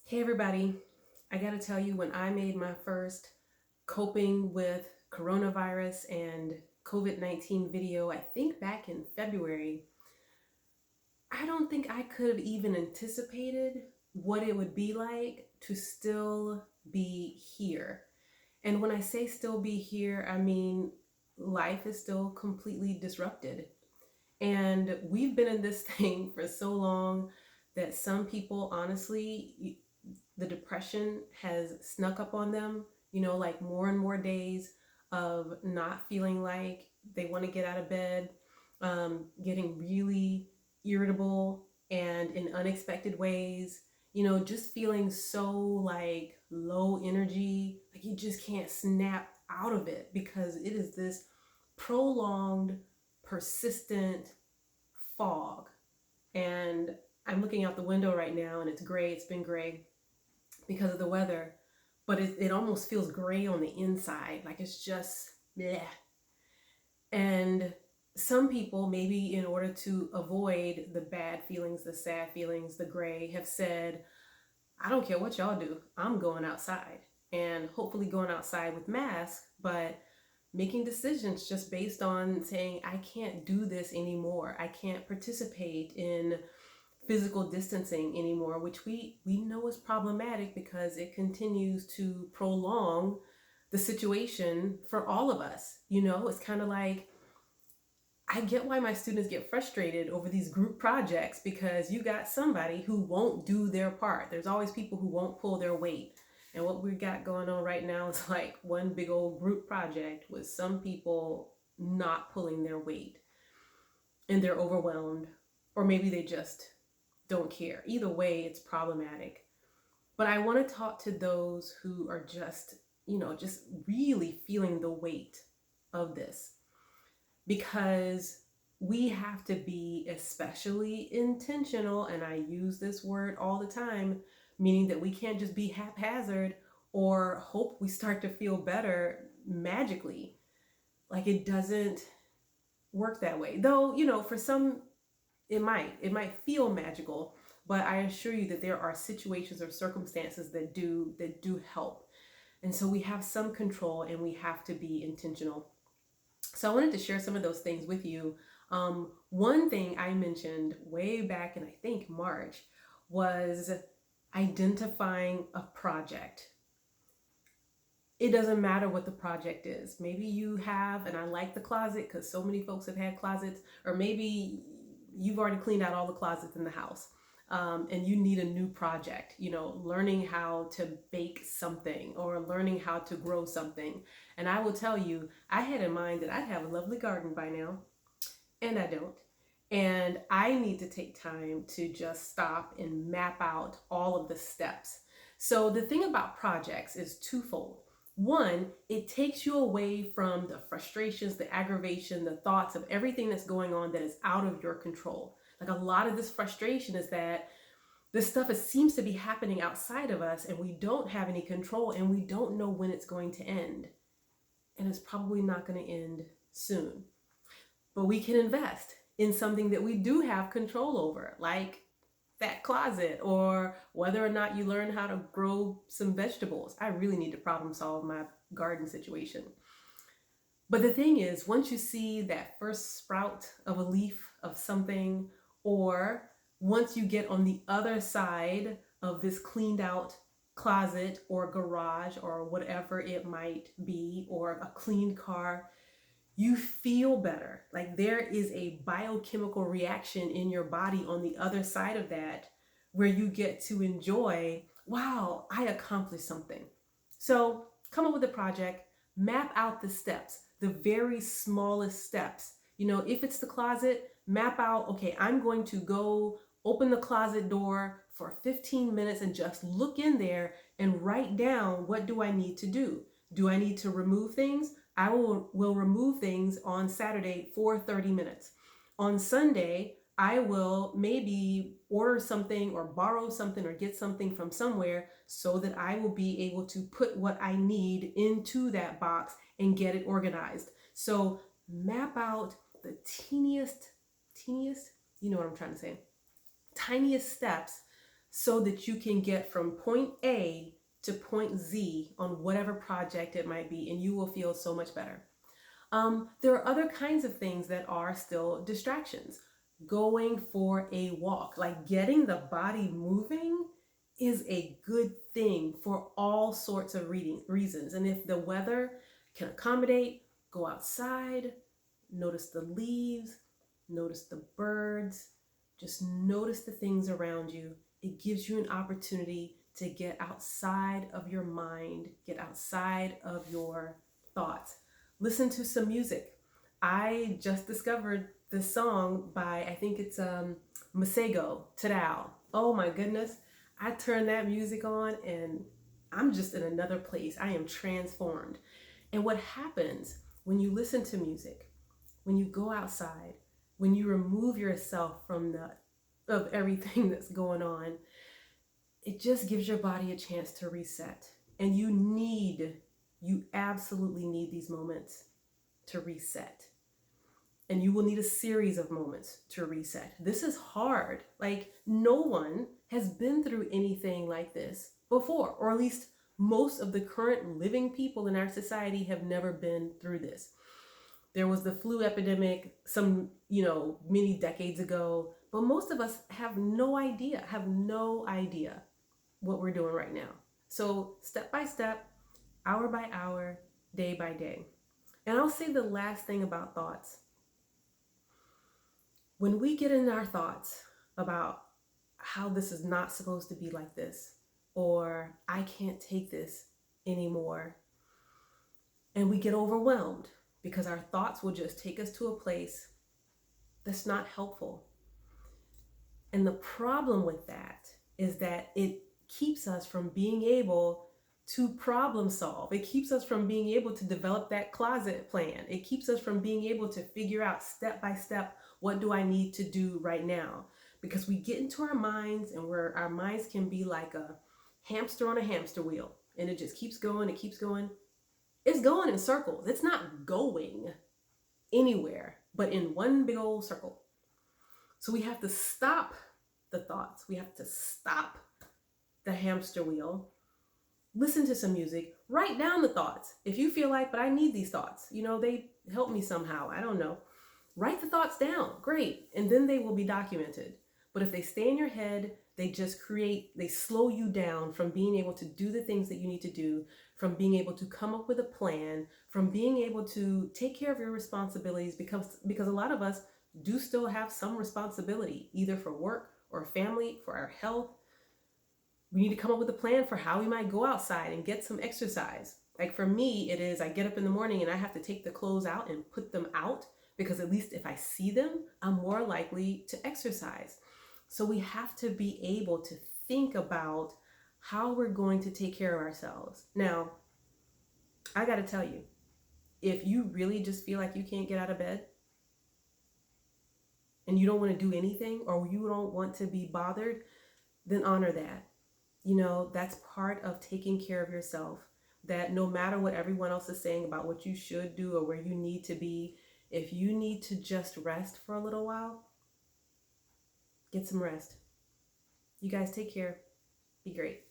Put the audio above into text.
Hey everybody, I gotta tell you, when I made my first coping with coronavirus and COVID-19 video, I think back in February, I don't think I could have even anticipated what it would be like to still be here. And when I say still be here, I mean life is still completely disrupted. And we've been in this thing for so long that some people, honestly, the depression has snuck up on them, like more and more days of not feeling like they want to get out of bed, getting really irritable and in unexpected ways, just feeling so like low energy, like you just can't snap out of it because it is this prolonged, persistent fog. And I'm looking out the window right now and it's gray, it's been gray because of the weather, but it almost feels gray on the inside. Like it's just, bleh. And some people, maybe in order to avoid the bad feelings, the sad feelings, the gray, have said, I don't care what y'all do, I'm going outside. And hopefully going outside with masks, but making decisions just based on saying, I can't do this anymore. I can't participate in physical distancing anymore, which we know is problematic because it continues to prolong the situation for all of us. It's kind of like, I get why my students get frustrated over these group projects because you got somebody who won't do their part. There's always people who won't pull their weight. And what we got going on right now is like one big old group project with some people not pulling their weight and they're overwhelmed, or maybe they just don't care. Either way, it's problematic. But I want to talk to those who are just really feeling the weight of this, because we have to be especially intentional. And I use this word all the time, meaning that we can't just be haphazard or hope we start to feel better magically. Like it doesn't work that way. Though, for some it might feel magical, but I assure you that there are situations or circumstances that do help. And so we have some control and we have to be intentional. So I wanted to share some of those things with you. One thing I mentioned way back in, I think, March, was identifying a project. It doesn't matter what the project is. Maybe you have, and I like the closet because so many folks have had closets, or maybe you've already cleaned out all the closets in the house, and you need a new project, learning how to bake something or learning how to grow something. And I will tell you, I had in mind that I'd have a lovely garden by now, and I don't. And I need to take time to just stop and map out all of the steps. So the thing about projects is twofold. One, it takes you away from the frustrations, the aggravation, the thoughts of everything that's going on that is out of your control. Like a lot of this frustration is that this stuff seems to be happening outside of us and we don't have any control and we don't know when it's going to end. And it's probably not going to end soon. But we can invest in something that we do have control over, like that closet, or whether or not you learn how to grow some vegetables. I really need to problem solve my garden situation. But the thing is, once you see that first sprout of a leaf of something, or once you get on the other side of this cleaned out closet or garage or whatever it might be, or a cleaned car, you feel better. Like there is a biochemical reaction in your body on the other side of that where you get to enjoy, wow, I accomplished something. So come up with a project, map out the steps, the very smallest steps. If it's the closet, map out, okay, I'm going to go open the closet door for 15 minutes and just look in there and write down, what do I need to do? Do I need to remove things? I will remove things on Saturday for 30 minutes. On Sunday, I will maybe order something or borrow something or get something from somewhere so that I will be able to put what I need into that box and get it organized. So map out the teeniest, you know what I'm trying to say, tiniest steps so that you can get from point A to point Z on whatever project it might be, and you will feel so much better. There are other kinds of things that are still distractions. Going for a walk, like getting the body moving, is a good thing for all sorts of reasons. And if the weather can accommodate, go outside, notice the leaves, notice the birds, just notice the things around you. It gives you an opportunity to get outside of your mind, get outside of your thoughts. Listen to some music. I just discovered this song by, I think it's Masego Tadao. Oh my goodness. I turn that music on and I'm just in another place. I am transformed. And what happens when you listen to music, when you go outside, when you remove yourself from of everything that's going on, it just gives your body a chance to reset. And you absolutely need these moments to reset. And you will need a series of moments to reset. This is hard. Like, no one has been through anything like this before, or at least most of the current living people in our society have never been through this. There was the flu epidemic many decades ago, but most of us have no idea what we're doing right now. So step by step, hour by hour, day by day. And I'll say the last thing about thoughts. When we get in our thoughts about how this is not supposed to be like this, or I can't take this anymore, and we get overwhelmed because our thoughts will just take us to a place that's not helpful. And the problem with that is that it keeps us from being able to problem solve. It keeps us from being able to develop that closet plan. It keeps us from being able to figure out step by step, what do I need to do right now? Because we get into our minds, and where our minds can be like a hamster on a hamster wheel, and it just keeps going, it keeps going. It's going in circles. It's not going anywhere but in one big old circle. So we have to stop the thoughts. We have to stop the hamster wheel. Listen to some music. Write down the thoughts. If you feel like, but I need these thoughts, they help me somehow. I don't know. Write the thoughts down. Great. And then they will be documented. But if they stay in your head, they slow you down from being able to do the things that you need to do, from being able to come up with a plan, from being able to take care of your responsibilities, because a lot of us do still have some responsibility, either for work or family, for our health. We need to come up with a plan for how we might go outside and get some exercise. Like for me, it is I get up in the morning and I have to take the clothes out and put them out, because at least if I see them, I'm more likely to exercise. So we have to be able to think about how we're going to take care of ourselves. Now, I got to tell you, if you really just feel like you can't get out of bed and you don't want to do anything, or you don't want to be bothered, then honor that. That's part of taking care of yourself, that no matter what everyone else is saying about what you should do or where you need to be, if you need to just rest for a little while, get some rest. You guys take care. Be great.